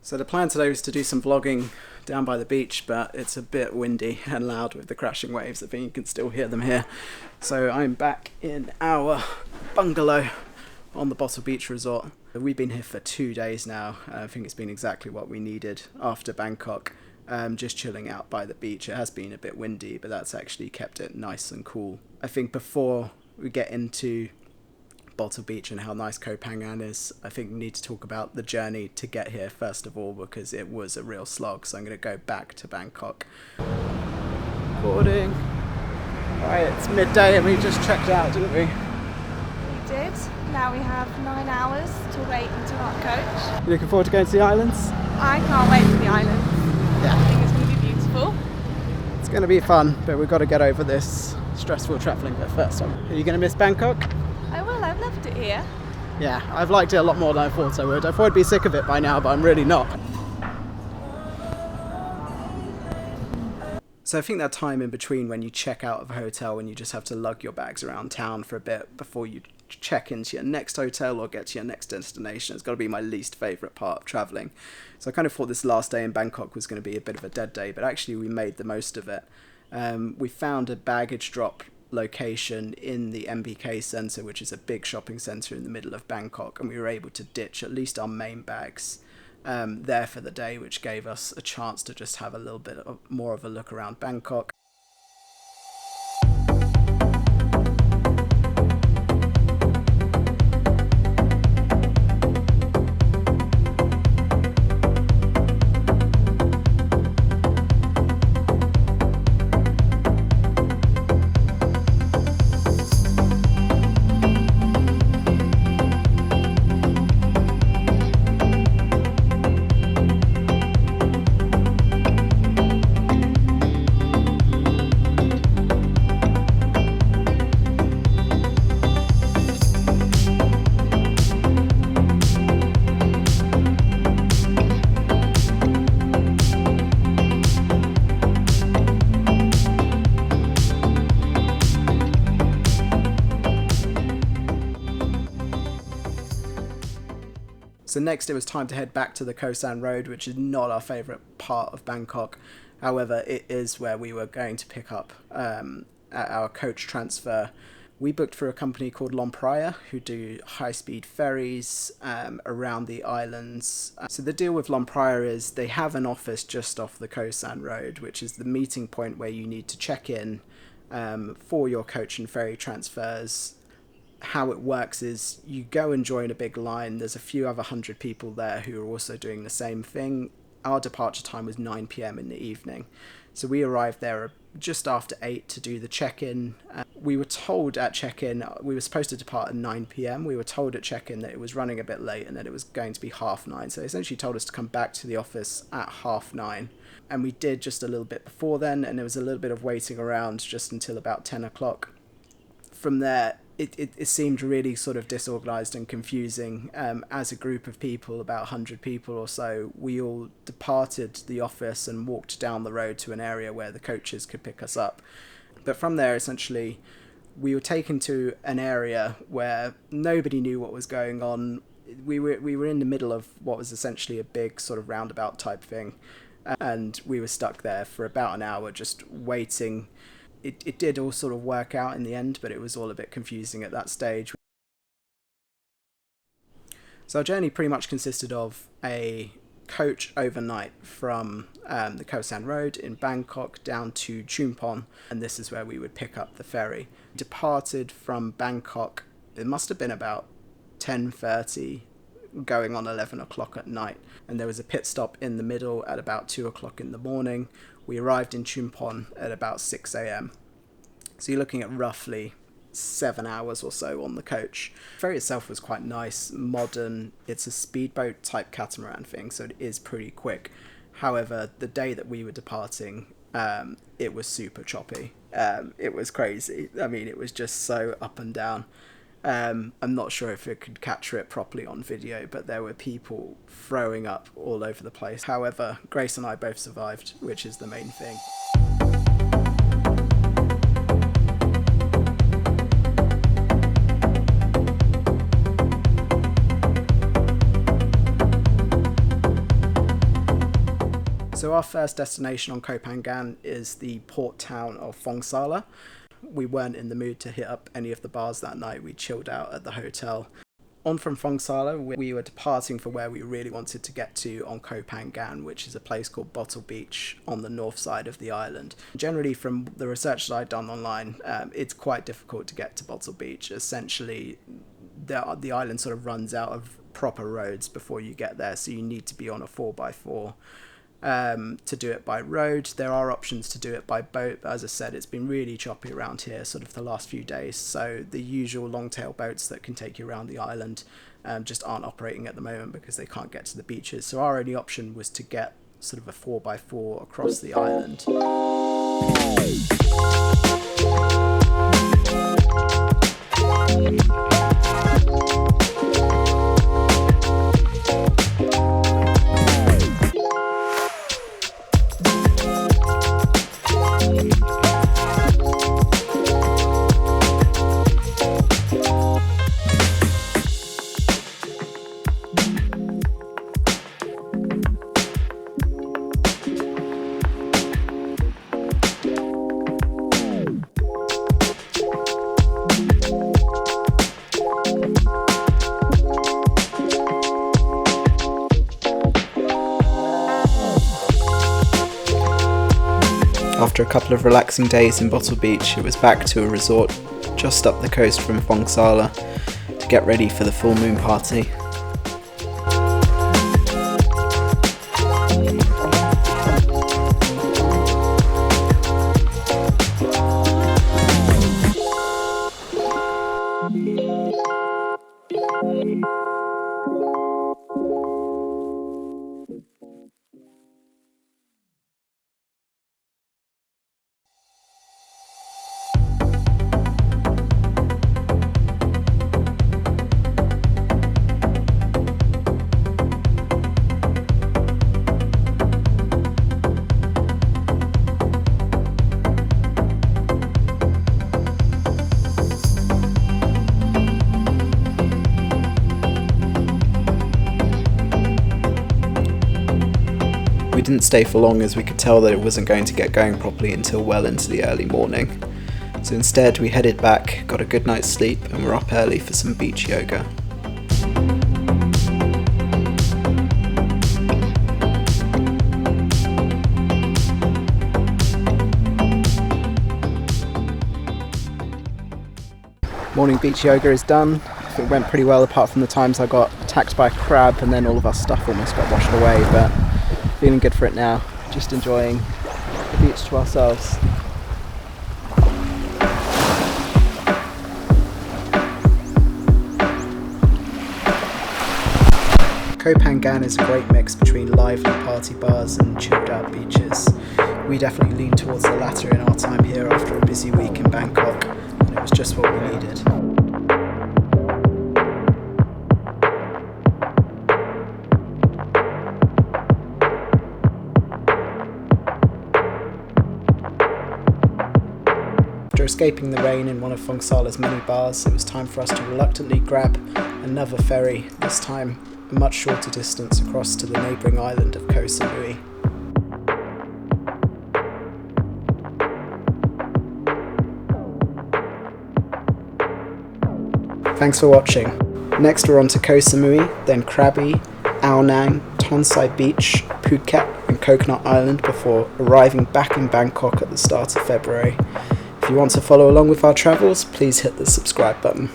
So the plan today was to do some vlogging down by the beach, but it's a bit windy and loud with the crashing waves. I think you can still hear them here. So I'm back in our bungalow on the Bottle Beach Resort. We've been here for 2 days now. I think it's been exactly what we needed after Bangkok. Just chilling out by the beach. It has been a bit windy, but that's actually kept it nice and cool. I think before we get into Bottle Beach and how nice Koh Phangan is, I think we need to talk about the journey to get here first of all, because it was a real slog. So I'm going to go back to Bangkok. Recording. Right, it's midday and we just checked out, didn't we? We did. Now we have 9 hours to wait until our coach. You looking forward to going to the islands? I can't wait for the islands. Yeah. I think it's going to be beautiful. It's going to be fun, but we've got to get over this stressful travelling bit first. Are you going to miss Bangkok? I will. I've loved it here. Yeah, I've liked it a lot more than I thought I would. I thought I'd be sick of it by now, but I'm really not. So I think that time in between when you check out of a hotel and you just have to lug your bags around town for a bit before you check into your next hotel or get to your next destination, it's got to be my least favourite part of travelling. So I kind of thought this last day in Bangkok was going to be a bit of a dead day, but actually we made the most of it. We found a baggage drop location in the MBK Centre, which is a big shopping centre in the middle of Bangkok, and we were able to ditch at least our main bags there for the day, which gave us a chance to just have a little bit more of a look around Bangkok. So next it was time to head back to the Koh San Road, which is not our favourite part of Bangkok. However, it is where we were going to pick up our coach transfer. We booked for a company called Lomprayah, who do high-speed ferries around the islands. So the deal with Lomprayah is they have an office just off the Koh San Road, which is the meeting point where you need to check in for your coach and ferry transfers. How it works is you go and join a big line. There's a few other 100 people there who are also doing the same thing. Our departure time was 9 p.m. in the evening. So we arrived there just after 8 to do the check-in. We were told at check-in, we were supposed to depart at 9 p.m. We were told at check-in that it was running a bit late and that it was going to be 9:30. So they essentially told us to come back to the office at 9:30. And we did just a little bit before then, and there was a little bit of waiting around just until about 10 o'clock. From there, it seemed really sort of disorganised and confusing. As a group of people, about 100 people or so, we all departed the office and walked down the road to an area where the coaches could pick us up. But from there, essentially, we were taken to an area where nobody knew what was going on. We were in the middle of what was essentially a big sort of roundabout type thing, and we were stuck there for about an hour just waiting. It did all sort of work out in the end, but it was all a bit confusing at that stage. So our journey pretty much consisted of a coach overnight from the Koh San Road in Bangkok down to Chumpon, and this is where we would pick up the ferry. Departed from Bangkok, it must have been about 10:30, going on 11 o'clock at night, and there was a pit stop in the middle at about 2 o'clock in the morning. We arrived in Chumpon at about 6 a.m. So you're looking at roughly 8 to 9 hours of travelling. So it's a 6-hour journey. So we arrived in Chumpon at about 10 o'clock at night, and there was a pit stop in the middle at about 2 o'clock in the morning. We arrived in Chumpon at about 6 a.m. 7 hours or so on the coach. The ferry itself was quite nice, modern. It's a speedboat type catamaran thing, so it is pretty quick. However, the day that we were departing, it was super choppy. It was crazy. I mean, it was just so up and down. I'm not sure if it could capture it properly on video, but there were people throwing up all over the place. However, Grace and I both survived, which is the main thing. So our first destination on Koh Phangan is the port town of Thong Sala. We weren't in the mood to hit up any of the bars that night. We chilled out at the hotel. On from Thong Sala, we were departing for where we really wanted to get to on Koh Phangan, which is a place called Bottle Beach on the north side of the island. Generally, from the research that I've done online, it's quite difficult to get to Bottle Beach. Essentially, the island sort of runs out of proper roads before you get there, so you need to be on a 4x4. To do it by road. There are options to do it by boat, but as I said, it's been really choppy around here sort of the last few days, so the usual longtail boats that can take you around the island just aren't operating at the moment because they can't get to the beaches. So our only option was to get sort of a 4x4 across the island. After a couple of relaxing days in Bottle Beach, it was back to a resort just up the coast from Thong Sala to get ready for the full moon party. We didn't stay for long as we could tell that it wasn't going to get going properly until well into the early morning. So instead we headed back, got a good night's sleep, and were up early for some beach yoga. Morning beach yoga is done. It went pretty well apart from the times I got attacked by a crab and then all of our stuff almost got washed away, but feeling good for it now, just enjoying the beach to ourselves. Koh Phangan is a great mix between lively party bars and chilled out beaches. We definitely leaned towards the latter in our time here after a busy week in Bangkok, and it was just what we needed. After escaping the rain in one of Thong Sala's many bars, it was time for us to reluctantly grab another ferry, this time a much shorter distance across to the neighbouring island of Koh Samui. Thanks for watching. Next we're on to Koh Samui, then Krabi, Ao Nang, Tonsai Beach, Phuket and Coconut Island before arriving back in Bangkok at the start of February. If you want to follow along with our travels, please hit the subscribe button.